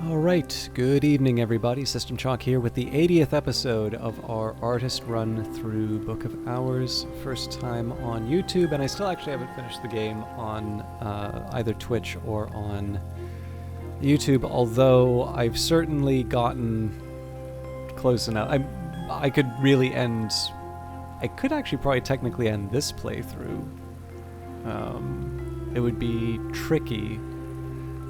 Alright, good evening everybody. System Chalk here with the 80th episode of our artist run through Book of Hours. First time on YouTube, and I still actually haven't finished the game on either Twitch or on YouTube, although I've certainly gotten close enough. I could really end... I could actually probably technically end this playthrough. It would be tricky,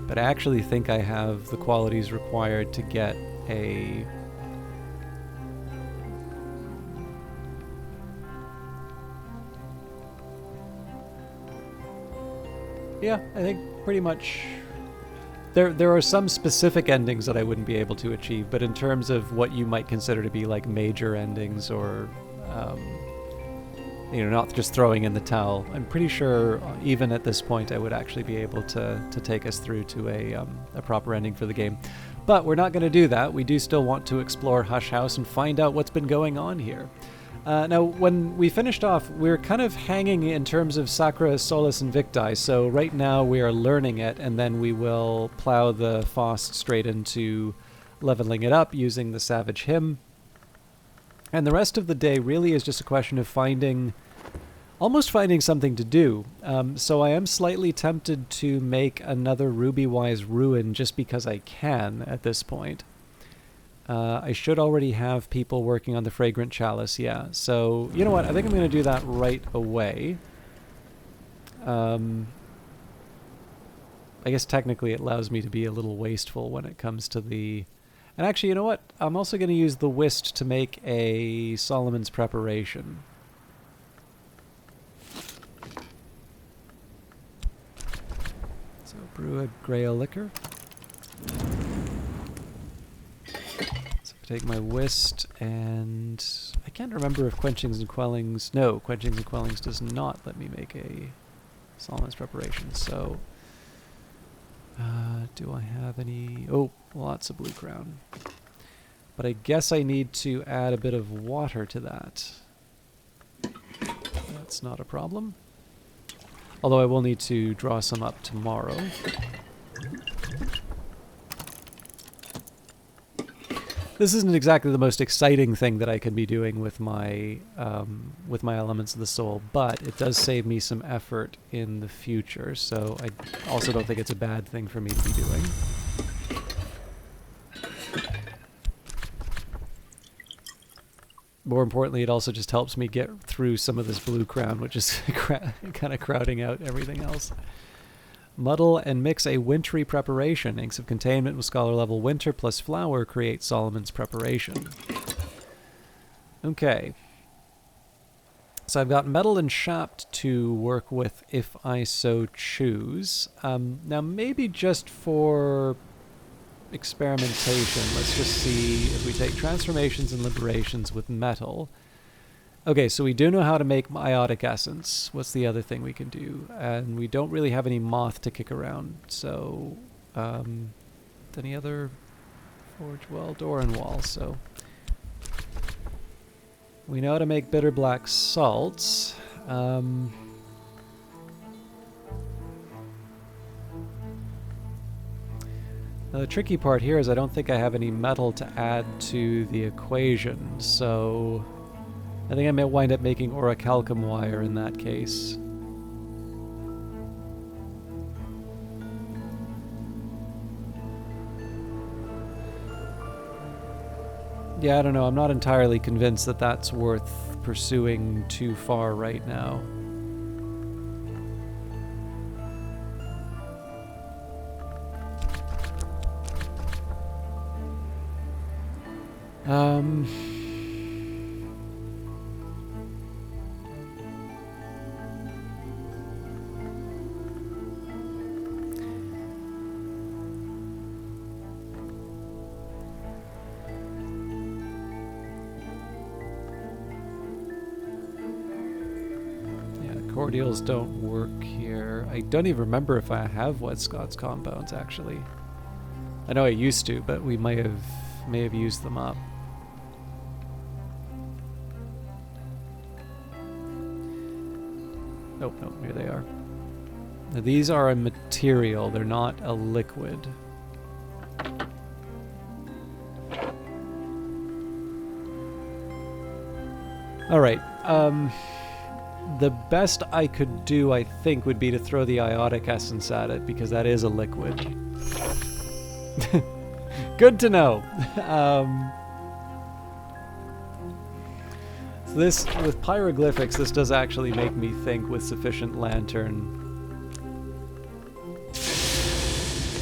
but I actually think I have the qualities required to get a... Yeah, I think pretty much... There are some specific endings that I wouldn't be able to achieve, but in terms of what you might consider to be like major endings or... not just throwing in the towel. I'm pretty sure even at this point I would actually be able to take us through to a proper ending for the game. But we're not going to do that. We do still want to explore Hush House and find out what's been going on here. Now, when we finished off, we're kind of hanging in terms of Sacra, Solus, and Victi, so right now we are learning it, and then we will plow the Faust straight into leveling it up using the Savage Hymn. And the rest of the day really is just a question of almost finding something to do. So I am slightly tempted to make another Ruby-wise ruin just because I can at this point. I should already have people working on the Fragrant Chalice, yeah. So, you know what, I think I'm going to do that right away. I guess technically it allows me to be a little wasteful when it comes to the... And actually, you know what? I'm also going to use the whist to make a Solomon's Preparation. So, brew a Grail liquor. So, take my whist, and I can't remember if Quenchings and Quellings... No, Quenchings and Quellings does not let me make a Solomon's Preparation, so... do I have any... Oh, lots of Blue Crown. But I guess I need to add a bit of water to that. That's not a problem. Although I will need to draw some up tomorrow. This isn't exactly the most exciting thing that I can be doing with my Elements of the Soul, but it does save me some effort in the future, so I also don't think it's a bad thing for me to be doing. More importantly, it also just helps me get through some of this Blue Crown, which is kind of crowding out everything else. Muddle and mix a wintry preparation. Inks of Containment with Scholar level Winter plus Flower create Solomon's Preparation. Okay. So I've got Metal and Shapt to work with if I so choose. Now maybe just for experimentation, let's just see if we take Transformations and Liberations with Metal. Okay, so we do know how to make Iotic Essence. What's the other thing we can do? And we don't really have any Moth to kick around, so... any other Forge? Well, Door and Wall, so... We know how to make Bitter Black Salts. The tricky part here is I don't think I have any metal to add to the equation, so... I think I may wind up making orichalcum wire in that case. Yeah, I don't know. I'm not entirely convinced that that's worth pursuing too far right now. Cordials don't work here. I don't even remember if I have Wet Scots compounds, actually. I know I used to, but we may have used them up. Oh, no, here they are. Now, these are a material, they're not a liquid. Alright, the best I could do, I think, would be to throw the iotic essence at it, because that is a liquid. Good to know! So this, with pyroglyphics, this does actually make me think with sufficient lantern.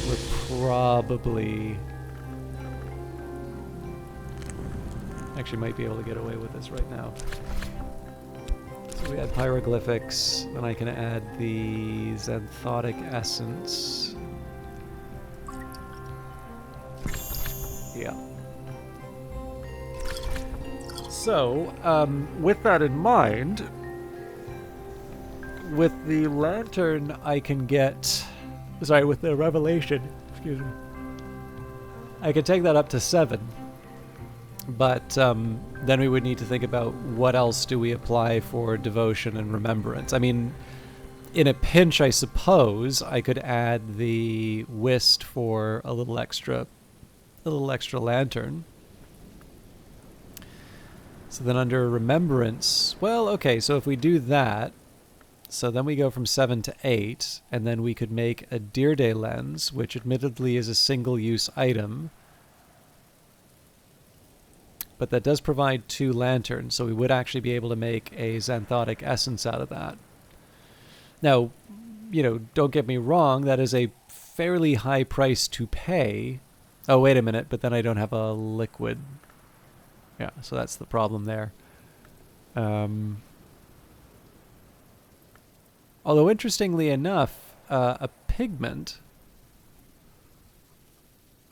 We're probably... Actually might be able to get away with this right now. So we add pyroglyphics, then I can add the xanthotic essence. Yeah. So, with that in mind, with the lantern I can get... Sorry, with the revelation, excuse me. I could take that up to 7. But then we would need to think about what else do we apply for devotion and remembrance. I mean, in a pinch, I suppose, I could add the whist for a little extra lantern. So then under remembrance, well, okay, so if we do that, so then we go from 7 to 8, and then we could make a Deer Day lens, which admittedly is a single-use item, but that does provide 2 lanterns, so we would actually be able to make a xanthotic essence out of that. Now, you know, don't get me wrong, that is a fairly high price to pay. Oh, wait a minute, but then I don't have a liquid. Yeah, so that's the problem there. Although, interestingly enough, a pigment...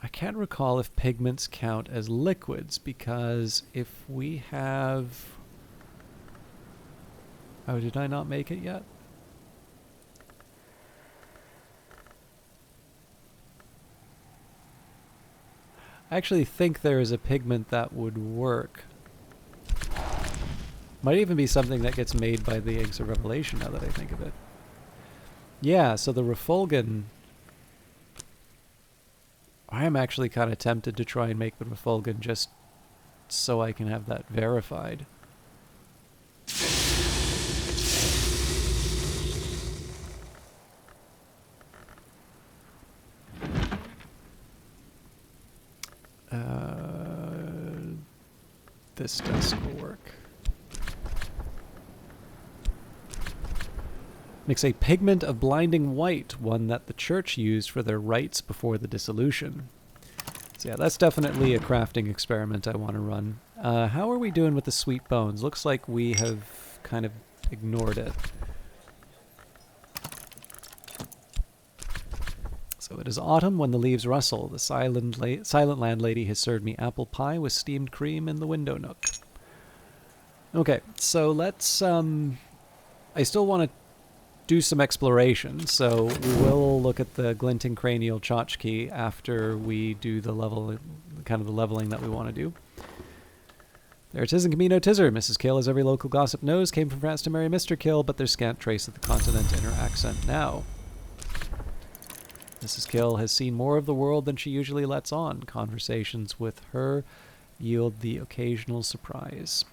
I can't recall if pigments count as liquids, because if we have... Oh, did I not make it yet? I actually think there is a pigment that would work. Might even be something that gets made by the Eggs of Revelation, now that I think of it. Yeah, so the refulgin... I am actually kind of tempted to try and make the refulgin just so I can have that verified. This desk will work. Makes a pigment of blinding white, one that the church used for their rites before the dissolution. So yeah, that's definitely a crafting experiment I want to run. How are we doing with the sweet bones? Looks like we have kind of ignored it. So it is autumn when the leaves rustle. The silent landlady has served me apple pie with steamed cream in the window nook. Okay, so let's... I still want to do some exploration, so we will look at the glinting cranial tchotchke after we do the kind of the leveling that we want to do. There it is in Camino Tizzer. Mrs. Kill, as every local gossip knows, came from France to marry Mr. Kill, but there's scant trace of the continent in her accent now. Mrs. Kill has seen more of the world than she usually lets on. Conversations with her yield the occasional surprise.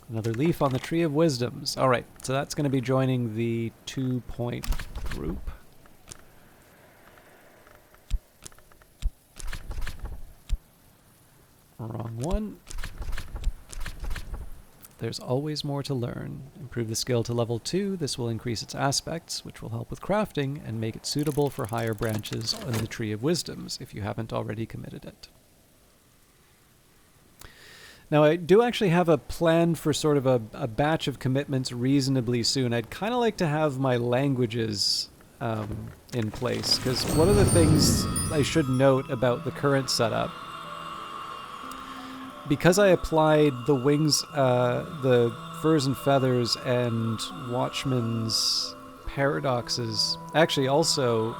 Another leaf on the Tree of Wisdoms. Alright, so that's going to be joining the 2-point group. Wrong one. There's always more to learn. Improve the skill to level 2. This will increase its aspects, which will help with crafting, and make it suitable for higher branches in the Tree of Wisdoms, if you haven't already committed it. Now, I do actually have a plan for sort of a batch of commitments reasonably soon. I'd kind of like to have my languages in place, because one of the things I should note about the current setup, because I applied the wings, the furs and feathers and Watchman's paradoxes, actually also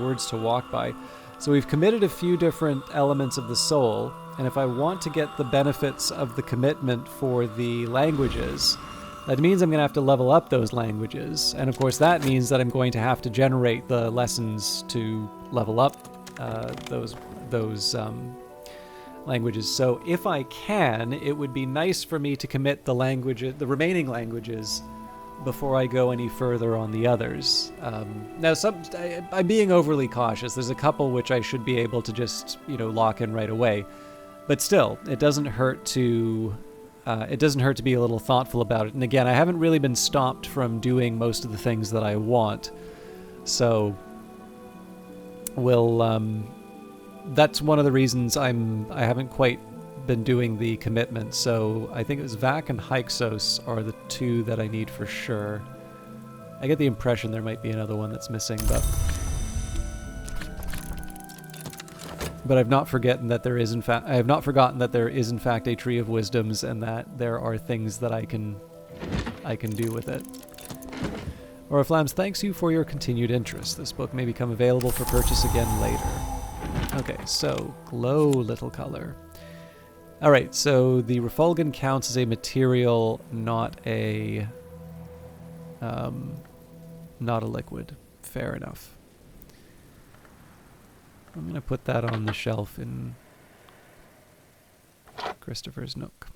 words to walk by. So we've committed a few different elements of the soul, and if I want to get the benefits of the commitment for the languages, that means I'm going to have to level up those languages. And of course that means that I'm going to have to generate the lessons to level up those languages. So if I can, it would be nice for me to commit the remaining languages before I go any further on the others. Now, I'm being overly cautious. There's a couple which I should be able to just, lock in right away. But still, it doesn't hurt to be a little thoughtful about it. And again, I haven't really been stopped from doing most of the things that I want. So that's one of the reasons I haven't quite been doing the commitment. So I think it was Vac and Hyksos are the two that I need for sure. I get the impression there might be another one that's missing, but I've not forgotten that there is in fact a Tree of Wisdoms, and that there are things that I can do with it. Oriflams, thanks you for your continued interest. This book may become available for purchase again later. Okay, so Glow Little Color. Alright, so the Refulgin counts as a material, not a liquid. Fair enough. I'm going to put that on the shelf in Christopher's Nook.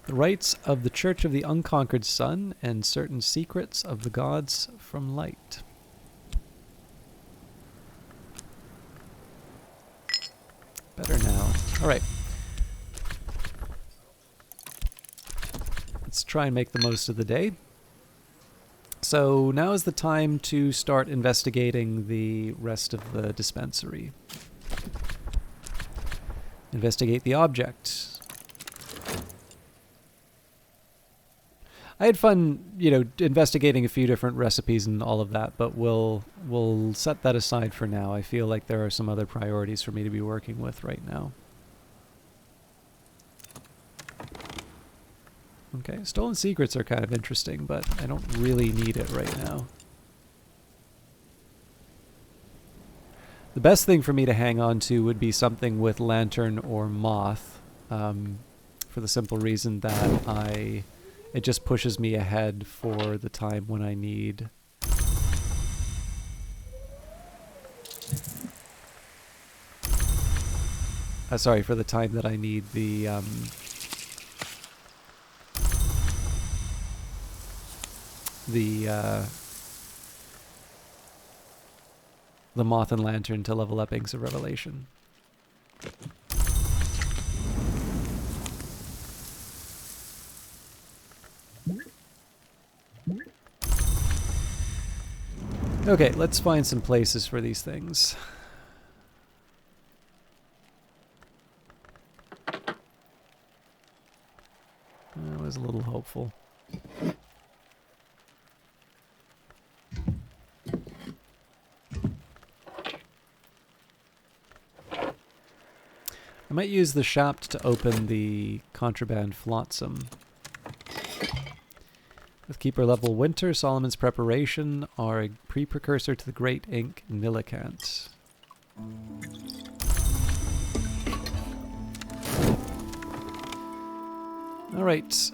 The rites of the Church of the Unconquered Sun and certain secrets of the gods from light. Better now. Alright. Let's try and make the most of the day. So now is the time to start investigating the rest of the dispensary. Investigate the object. I had fun, investigating a few different recipes and all of that, but we'll set that aside for now. I feel like there are some other priorities for me to be working with right now. Okay, stolen secrets are kind of interesting, but I don't really need it right now. The best thing for me to hang on to would be something with lantern or moth, for the simple reason that it just pushes me ahead for the time when I need. For the time that I need the moth and lantern to level up Inks of Revelation. Okay, let's find some places for these things. That was a little hopeful. I might use the shaft to open the contraband flotsam. With Keeper level Winter, Solomon's Preparation are a pre-precursor to the Great Ink Nillicant. Alright.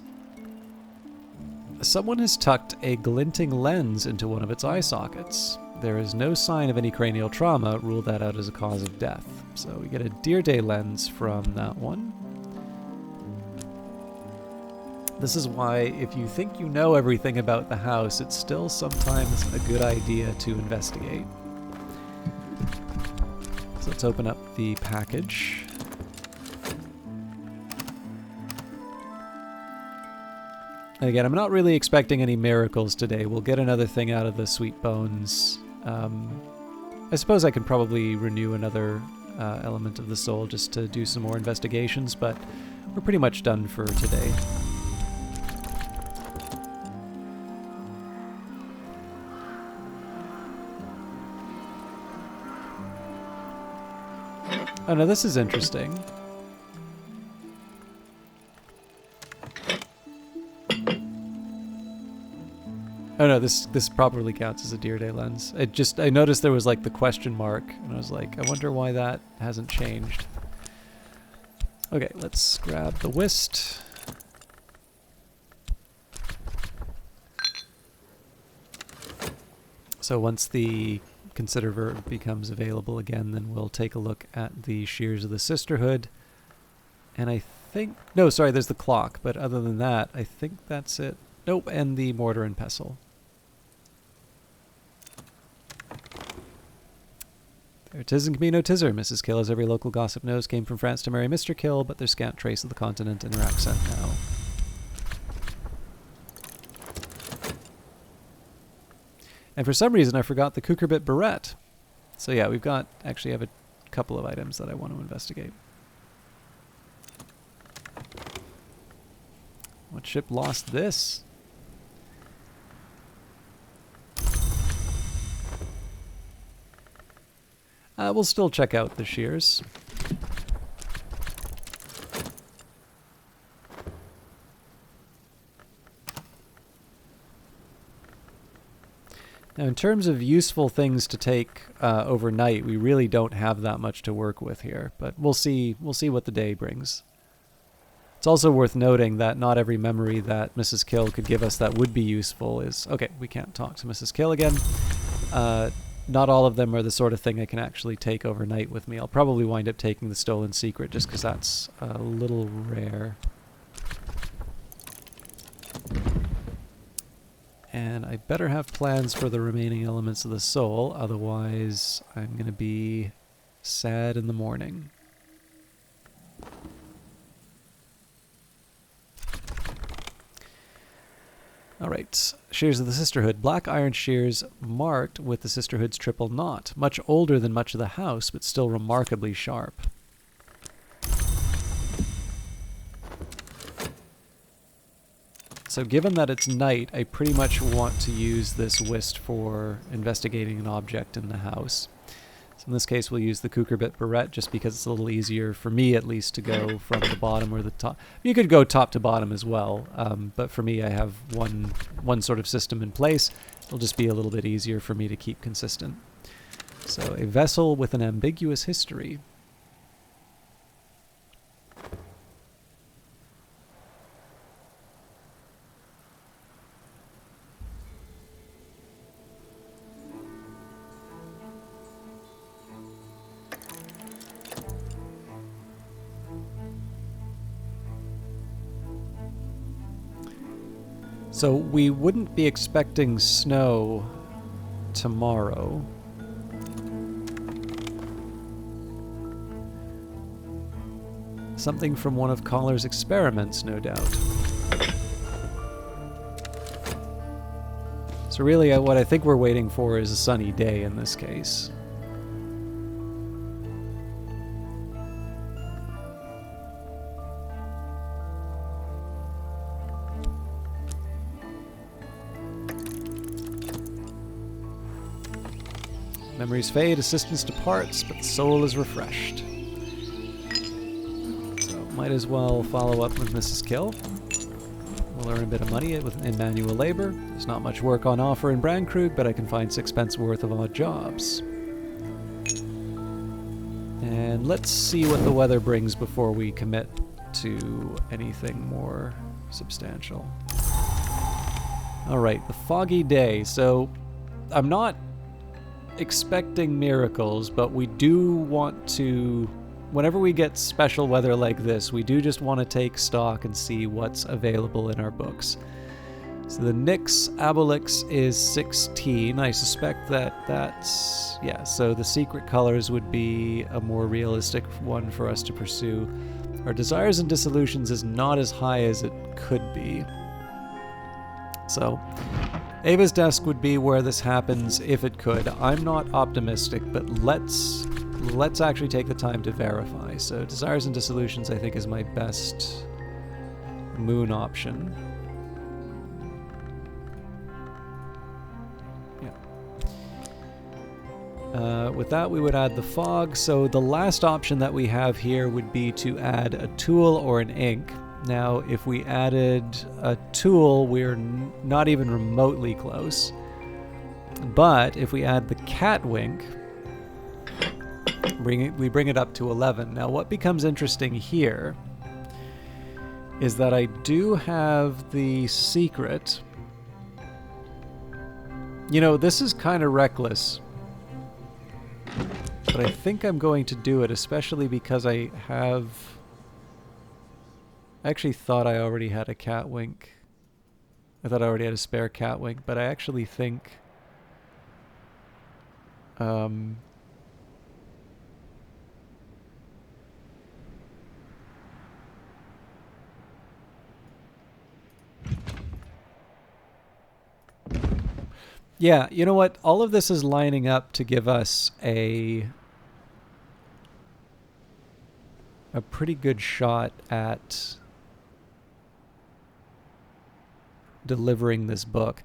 Someone has tucked a glinting lens into one of its eye sockets. There is no sign of any cranial trauma. Rule that out as a cause of death. So we get a Deer Day lens from that one. This is why, if you think you know everything about the house, it's still sometimes a good idea to investigate. So let's open up the package. And again, I'm not really expecting any miracles today. We'll get another thing out of the Sweet Bones. I suppose I can probably renew another element of the soul just to do some more investigations, but we're pretty much done for today. Oh no, this is interesting. Oh no, this properly counts as a Deer Day lens. I noticed there was like the question mark, and I was like, I wonder why that hasn't changed. Okay, let's grab the whist. So once the consider verb becomes available again, then we'll take a look at the shears of the sisterhood. And I think, no, sorry, there's the clock. But other than that, I think that's it. Nope, and the mortar and pestle. There 'tis and can be no tizzer. Mrs. Kill, as every local gossip knows, came from France to marry Mr. Kill, but there's scant trace of the continent in her accent now. And for some reason, I forgot the cucurbit barrette. So yeah, we've got, actually have a couple of items that I want to investigate. What ship lost this? We'll still check out the shears. Now, in terms of useful things to take overnight, we really don't have that much to work with here, but we'll see what the day brings. It's also worth noting that not every memory that Mrs. Kill could give us that would be useful is... Okay, we can't talk to Mrs. Kill again. Not all of them are the sort of thing I can actually take overnight with me. I'll probably wind up taking the stolen secret just because that's a little rare. And I better have plans for the remaining elements of the soul, otherwise I'm going to be sad in the morning. Alright, shears of the sisterhood. Black iron shears marked with the sisterhood's triple knot. Much older than much of the house, but still remarkably sharp. So given that it's night, I pretty much want to use this whist for investigating an object in the house. So in this case, we'll use the cucurbit barrette just because it's a little easier, for me at least, to go from the bottom or the top. You could go top to bottom as well, but for me I have one sort of system in place. It'll just be a little bit easier for me to keep consistent. So a vessel with an ambiguous history. So we wouldn't be expecting snow tomorrow. Something from one of Collar's experiments, no doubt. So really, what I think we're waiting for is a sunny day in this case. Memories fade, assistance departs, but the soul is refreshed. So might as well follow up with Mrs. Kill. We'll earn a bit of money in manual labor. There's not much work on offer in Brandkrug, but I can find 6 pence worth of odd jobs. And let's see what the weather brings before we commit to anything more substantial. Alright, the foggy day. So I'm not expecting miracles, but we do want to, whenever we get special weather like this, we do just want to take stock and see what's available in our books. So the Nyx Abolix is 16. I suspect that's, yeah, so the secret colors would be a more realistic one for us to pursue. Our Desires and Dissolutions is not as high as it could be. So Ava's desk would be where this happens if it could. I'm not optimistic, but let's actually take the time to verify. So Desires and Dissolutions I think is my best moon option. Yeah. With that we would add the fog. So the last option that we have here would be to add a tool or an ink. Now, if we added a tool, we're not even remotely close. But if we add the cat wink, We bring it up to 11. Now, what becomes interesting here is that I do have the secret. You know, this is kind of reckless, but I think I'm going to do it, especially because I actually thought I already had a cat wink. I thought I already had a spare cat wink, but I actually think yeah, you know what? All of this is lining up to give us a pretty good shot at delivering this book.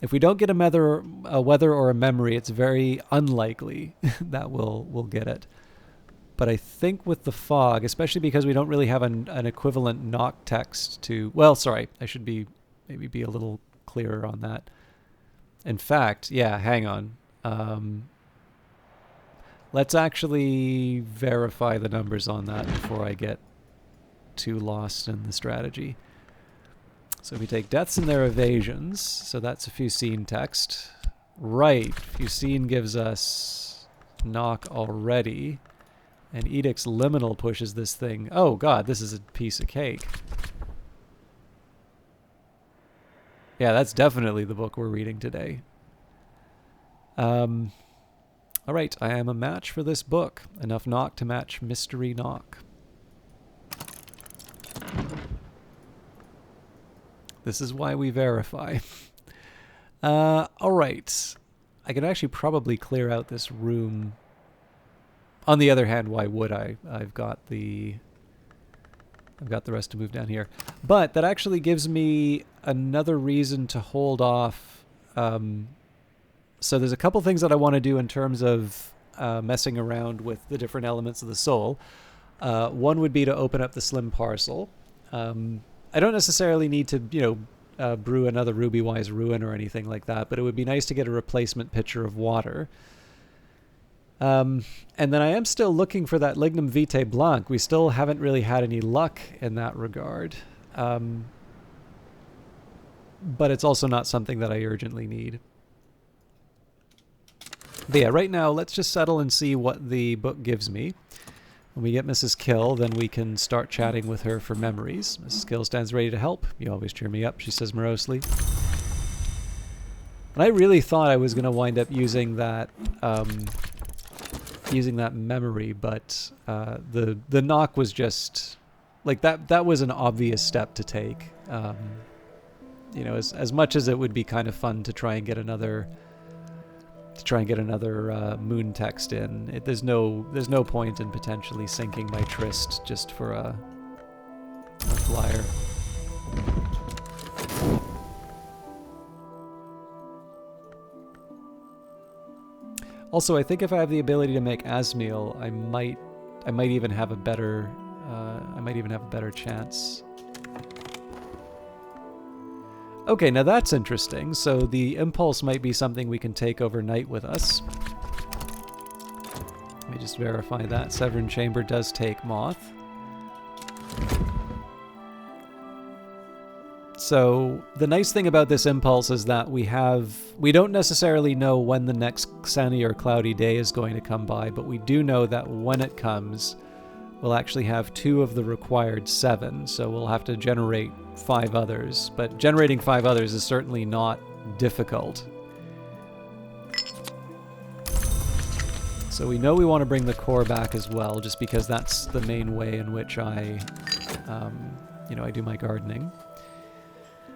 If we don't get a weather or a memory, it's very unlikely that we'll get it. But I think with the fog, especially because we don't really have an equivalent knock text to... Well, sorry, I should maybe be a little clearer on that. In fact, yeah, hang on. Let's actually verify the numbers on that before I get too lost in the strategy. So if we take deaths and their evasions, so that's a Fusine text. Right, Fusine gives us knock already. And Edict's Liminal pushes this thing. Oh god, this is a piece of cake. Yeah, that's definitely the book we're reading today. Alright, I am a match for this book. Enough knock to match Mystery Knock. This is why we verify. Alright. I could actually probably clear out this room. On the other hand, why would I? I've got the rest to move down here. But that actually gives me another reason to hold off. So there's a couple things that I want to do in terms of messing around with the different elements of the soul. One would be to open up the slim parcel. I don't necessarily need to, brew another Ruby Wise Ruin or anything like that, but it would be nice to get a replacement pitcher of water. And then I am still looking for that Lignum Vitae Blanc. We still haven't really had any luck in that regard. But it's also not something that I urgently need. But yeah, right now, let's just settle and see what the book gives me. When we get Mrs. Kill, then we can start chatting with her for memories. Mrs. Kill stands ready to help. You always cheer me up, she says morosely. And I really thought I was going to wind up using that memory, but the knock was just like that was an obvious step to take. As much as it would be kind of fun to try and get another moon text in, there's no point in potentially sinking my tryst just for a flyer. Also, I think if I have the ability to make Asmiel, I might even have a better chance. Okay, now that's interesting. So the impulse might be something we can take overnight with us. Let me just verify that. Severin Chamber does take Moth. So the nice thing about this impulse is that we don't necessarily know when the next sunny or cloudy day is going to come by, but we do know that when it comes, we'll actually have 2 of the required 7, so we'll have to generate 5 others. But generating 5 others is certainly not difficult. So we know we want to bring the core back as well, just because that's the main way in which I do my gardening.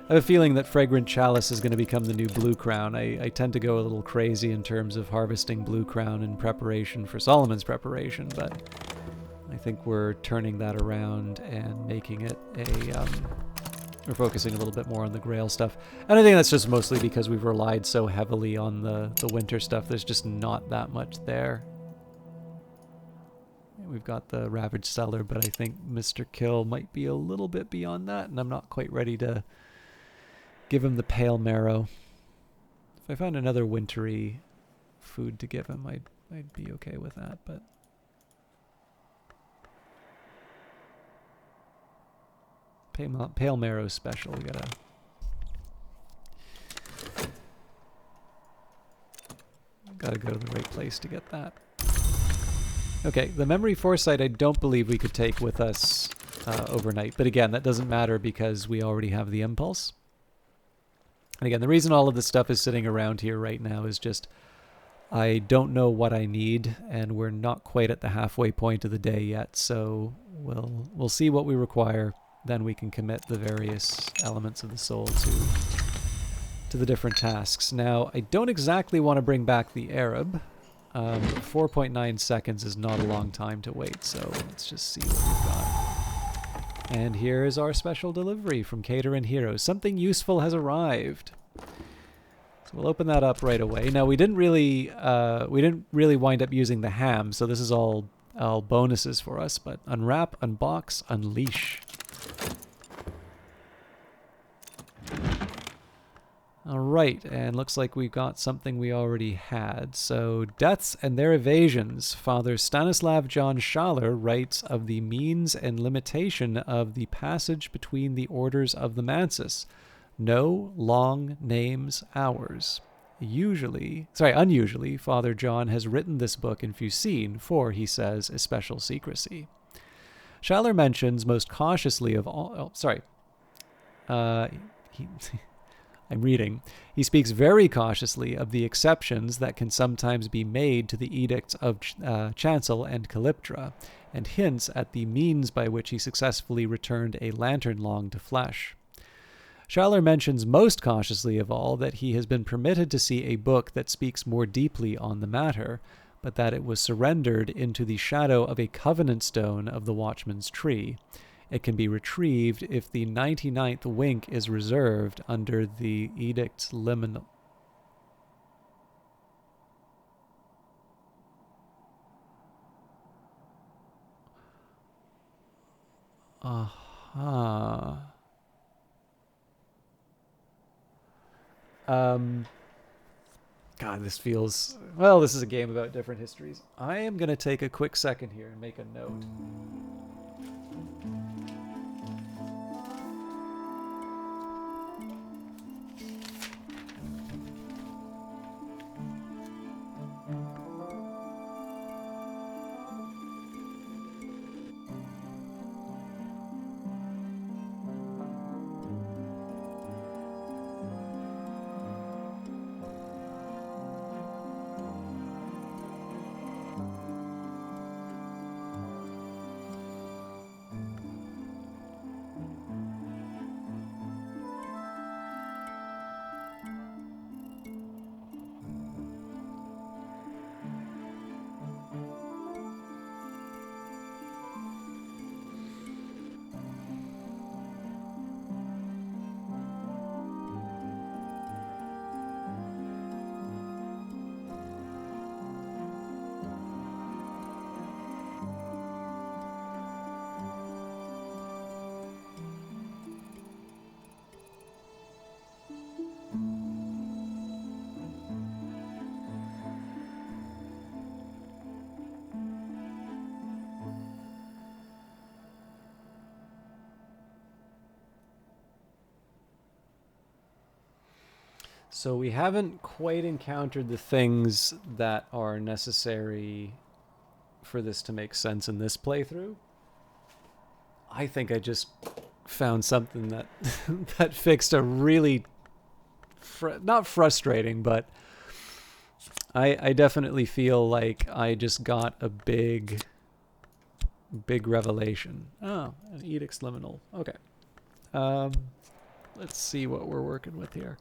I have a feeling that Fragrant Chalice is going to become the new Blue Crown. I tend to go a little crazy in terms of harvesting Blue Crown in preparation for Solomon's preparation, but I think we're turning that around and making it we're focusing a little bit more on the Grail stuff. And I think that's just mostly because we've relied so heavily on the winter stuff. There's just not that much there. We've got the Ravaged Cellar, but I think Mr. Kill might be a little bit beyond that, and I'm not quite ready to give him the Pale Marrow. If I found another wintry food to give him, I'd be okay with that, but Pale Marrow special. We gotta go to the right place to get that. Okay, the Memory Foresight I don't believe we could take with us overnight. But again, that doesn't matter because we already have the Impulse. And again, the reason all of this stuff is sitting around here right now is just I don't know what I need, and we're not quite at the halfway point of the day yet. So we'll see what we require. Then we can commit the various elements of the soul to the different tasks. Now, I don't exactly want to bring back the Arab. 4.9 seconds is not a long time to wait, so let's just see what we've got. And here's our special delivery from Cater & Hero. Something useful has arrived. So we'll open that up right away. Now we didn't really wind up using the ham, so this is all bonuses for us. But unwrap, unbox, unleash. All right, and looks like we've got something we already had. So, Deaths and Their Evasions. Father Stanislav John Schaller writes of the means and limitation of the passage between the orders of the Mansus. No long names hours. Unusually, Father John has written this book in Fucine for, he says, especial secrecy. Schaller mentions most cautiously of all... I'm reading. He speaks very cautiously of the exceptions that can sometimes be made to the edicts of Chancel and Calyptra, and hints at the means by which he successfully returned a lantern long to flesh. Schaller mentions most cautiously of all that he has been permitted to see a book that speaks more deeply on the matter, but that it was surrendered into the shadow of a covenant stone of the Watchman's Tree. It can be retrieved if the 99th wink is reserved under the Edict Liminal. Aha. God, this feels... Well, this is a game about different histories. I am going to take a quick second here and make a note. So we haven't quite encountered the things that are necessary for this to make sense in this playthrough. I think I just found something that that fixed a really not frustrating, but I definitely feel like I just got a big revelation. Oh, an Edict's Liminal. Okay. Let's see what we're working with here.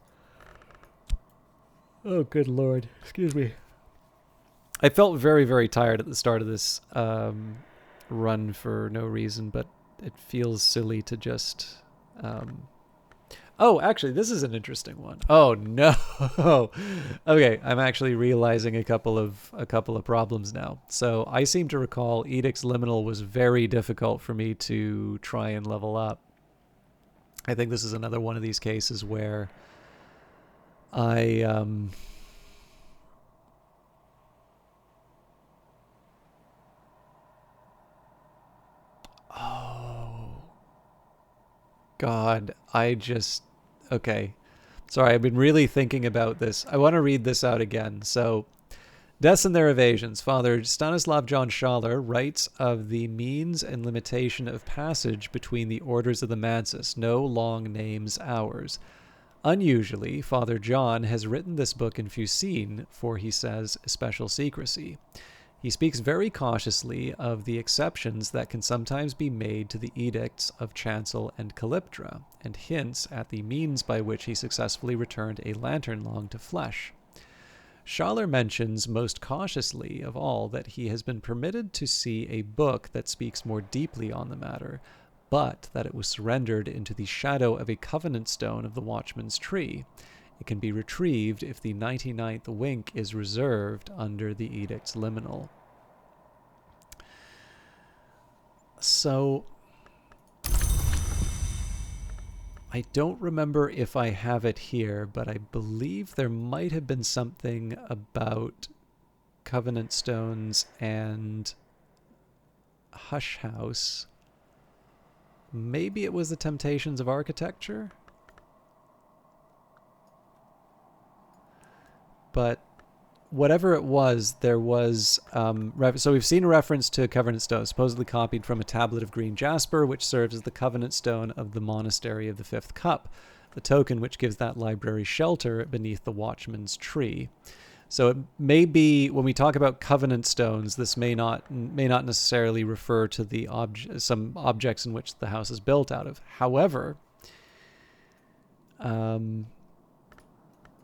Oh, good Lord. Excuse me. I felt very, very tired at the start of this run for no reason, but it feels silly to just... Oh, actually, this is an interesting one. Oh, no. Okay, I'm actually realizing a couple of problems now. So I seem to recall Edict's Liminal was very difficult for me to try and level up. I think this is another one of these cases where I oh God, okay. Sorry, I've been really thinking about this. I want to read this out again. So, Deaths and Their Evasions. Father Stanislav John Schaller writes of the means and limitation of passage between the orders of the Mansis. No long names ours. Unusually, Father John has written this book in Fucine for, he says, special secrecy. He speaks very cautiously of the exceptions that can sometimes be made to the edicts of Chancel and Calyptra, and hints at the means by which he successfully returned a lantern long to flesh. Schaller mentions most cautiously of all that he has been permitted to see a book that speaks more deeply on the matter, but that it was surrendered into the shadow of a covenant stone of the Watchman's Tree. It can be retrieved if the 99th wink is reserved under the edict's liminal. So, I don't remember if I have it here, but I believe there might have been something about covenant stones and Hush House. Maybe it was the Temptations of Architecture? But whatever it was, there was... so we've seen a reference to Covenant Stone, supposedly copied from a tablet of green jasper, which serves as the Covenant Stone of the Monastery of the Fifth Cup, the token which gives that library shelter beneath the Watchman's Tree. So it may be, when we talk about Covenant Stones, this may not necessarily refer to the some objects in which the house is built out of. However...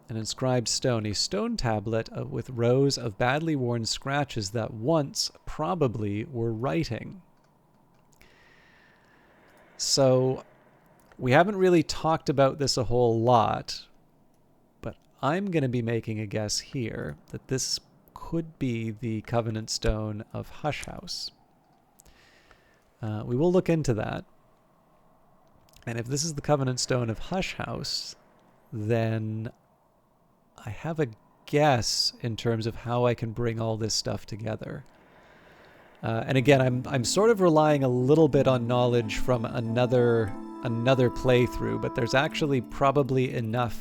an inscribed stone, a stone tablet with rows of badly worn scratches that once probably were writing. So we haven't really talked about this a whole lot, but I'm going to be making a guess here that this could be the Covenant Stone of Hush House. We will look into that. And if this is the Covenant Stone of Hush House, then I have a guess in terms of how I can bring all this stuff together. And again, I'm sort of relying a little bit on knowledge from another playthrough, but there's actually probably enough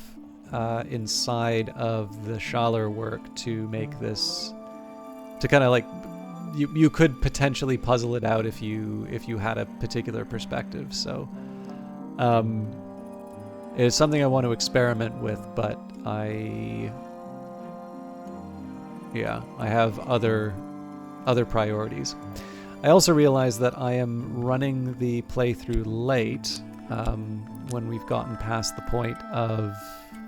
inside of the Schaller work to make this, to kind of like, you could potentially puzzle it out if you had a particular perspective. So it's something I want to experiment with, but I have other priorities. I also realize that I am running the playthrough late when we've gotten past the point of,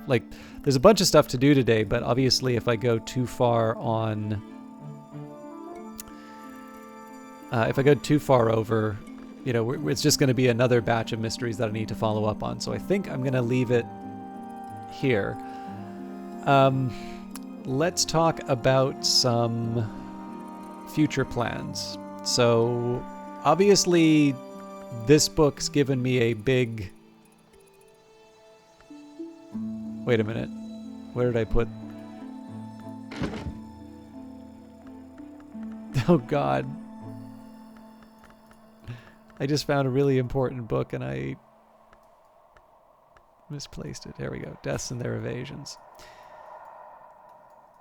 like, there's a bunch of stuff to do today, but obviously if I go too far on, if I go too far over, you know, it's just going to be another batch of mysteries that I need to follow up on. So I think I'm going to leave it here. Let's talk about some future plans. So obviously this book's given me a big... Wait a minute. Where did I put... Oh God. I just found a really important book and I misplaced it. There we go. Deaths and Their Evasions.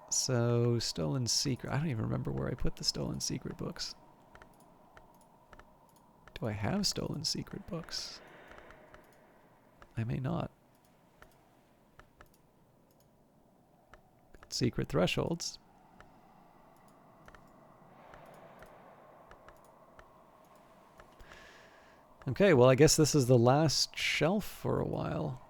So, Stolen Secret. I don't even remember where I put the Stolen Secret books. Do I have Stolen Secret books? I may not. Secret Thresholds. Okay, well, I guess this is the last shelf for a while.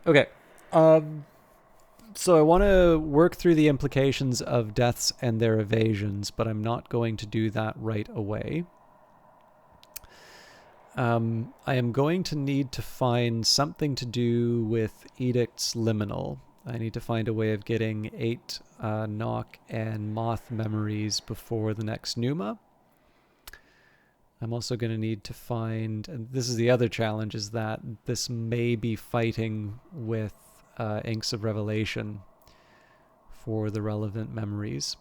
Okay. So I want to work through the implications of Deaths and Their Evasions, but I'm not going to do that right away. I am going to need to find something to do with Edict's Liminal. I need to find a way of getting 8 Knock and Moth memories before the next Numa. I'm also going to need to find, and this is the other challenge, is that this may be fighting with Inks of Revelation for the relevant memories.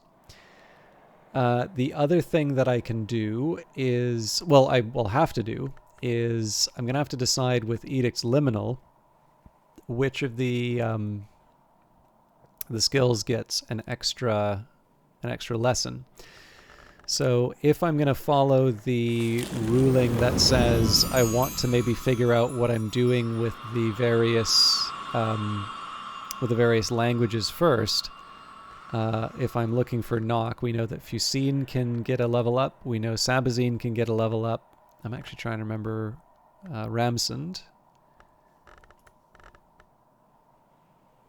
The other thing that I can do is, well, I will have to do, is I'm going to have to decide with Edict's Liminal which of the skills gets an extra lesson. So if I'm going to follow the ruling that says I want to maybe figure out what I'm doing with the various languages first, if I'm looking for Nock, we know that Fusine can get a level up. We know Sabazine can get a level up. I'm actually trying to remember Ramsund.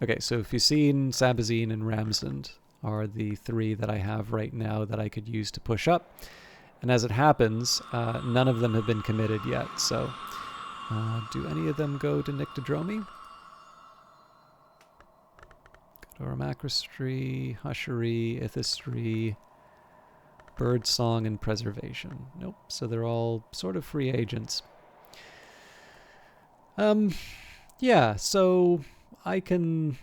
Okay, so Fusine, Sabazine, and Ramsund are the three that I have right now that I could use to push up. And as it happens, none of them have been committed yet. So do any of them go to Nyctodromy? Macrostry, Hushery, Ithistry, Birdsong, and Preservation. Nope, so they're all sort of free agents. Yeah, so I can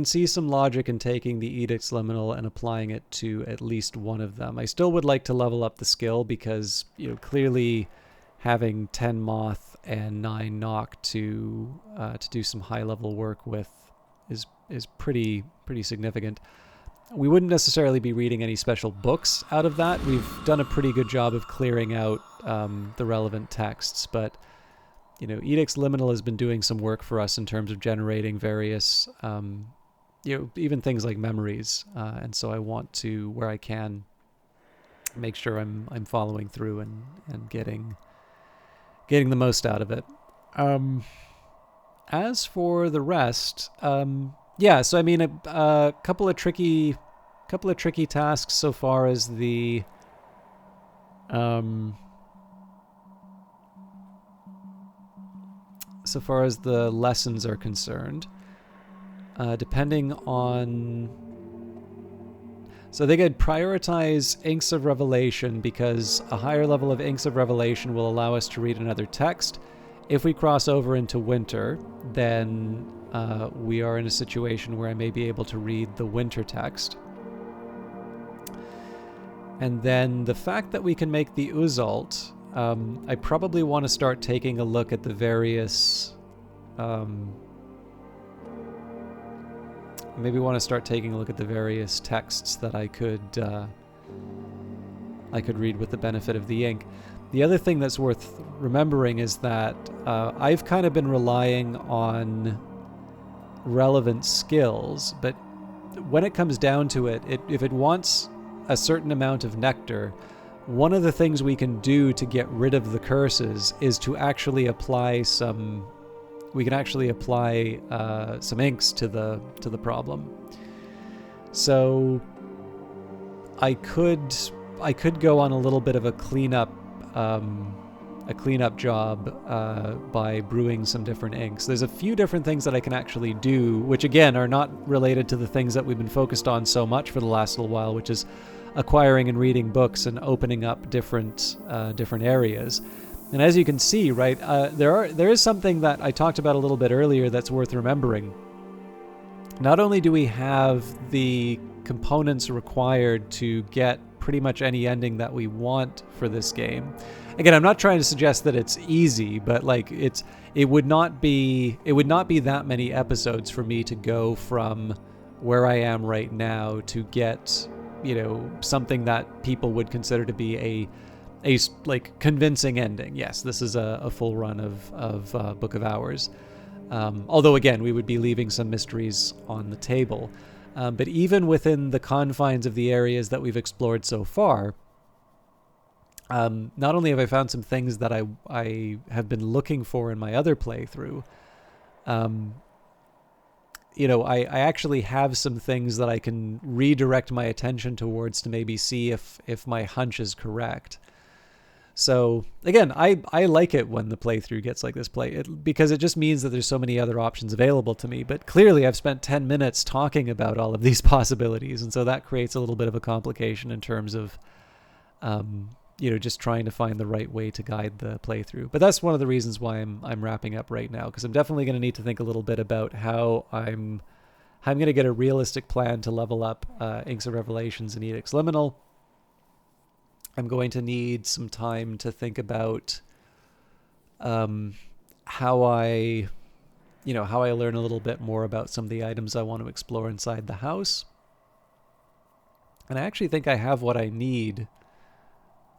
see some logic in taking the Edict's Liminal and applying it to at least one of them. I still would like to level up the skill because, clearly having 10 Moth and 9 Nock to do some high level work with is pretty significant. We wouldn't necessarily be reading any special books out of that. We've done a pretty good job of clearing out the relevant texts, but Edict's Liminal has been doing some work for us in terms of generating various, even things like memories. And so I want to, where I can, make sure I'm following through and getting the most out of it. As for the rest, yeah. So I mean, a couple of tricky tasks so far as the lessons are concerned, depending on... So they could prioritize Inks of Revelation because a higher level of Inks of Revelation will allow us to read another text. If we cross over into Winter, then we are in a situation where I may be able to read the Winter text. And then the fact that we can make the Uzalt... I probably want to start taking a look at the various... maybe want to start taking a look at the various texts that I could read with the benefit of the ink. The other thing that's worth remembering is that I've kind of been relying on relevant skills, but when it comes down to it, if it wants a certain amount of nectar, one of the things we can do to get rid of the curses is to actually apply some... We can actually apply some inks to the problem. So I could go on a little bit of a cleanup job by brewing some different inks. There's a few different things that I can actually do, which again are not related to the things that we've been focused on so much for the last little while, which is acquiring and reading books and opening up different areas. And as you can see, right, there is something that I talked about a little bit earlier that's worth remembering. Not only do we have the components required to get pretty much any ending that we want for this game. Again, I'm not trying to suggest that it's easy, but like it would not be that many episodes for me to go from where I am right now to get, something that people would consider to be a like convincing ending. Yes, this is a full run of Book of Hours. Although again, we would be leaving some mysteries on the table. But even within the confines of the areas that we've explored so far, not only have I found some things that I have been looking for in my other playthrough, I actually have some things that I can redirect my attention towards to maybe see if my hunch is correct. So again, I like it when the playthrough gets like this because it just means that there's so many other options available to me. But clearly I've spent 10 minutes talking about all of these possibilities. And so that creates a little bit of a complication in terms of, just trying to find the right way to guide the playthrough. But that's one of the reasons why I'm wrapping up right now, because I'm definitely going to need to think a little bit about how I'm going to get a realistic plan to level up Inks of Revelations and Edicts Liminal. I'm going to need some time to think about how I learn a little bit more about some of the items I want to explore inside the house. And I actually think I have what I need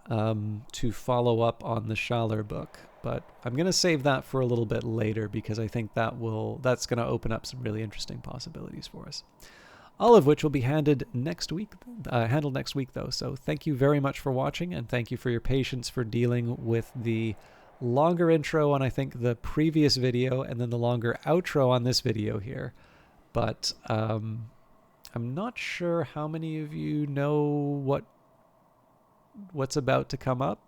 to follow up on the Schaller book, but I'm going to save that for a little bit later, because I think that's going to open up some really interesting possibilities for us. All of which will be handled next week though. So thank you very much for watching, and thank you for your patience for dealing with the longer intro on, I think, the previous video, and then the longer outro on this video here. But I'm not sure how many of you know what's about to come up,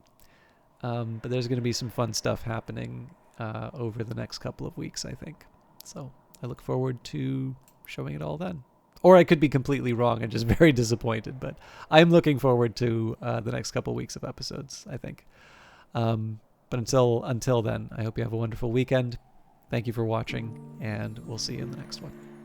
but there's going to be some fun stuff happening over the next couple of weeks, I think. So I look forward to showing it all then. Or I could be completely wrong and just very disappointed, but I'm looking forward to the next couple of weeks of episodes, I think. But until then, I hope you have a wonderful weekend. Thank you for watching, and we'll see you in the next one.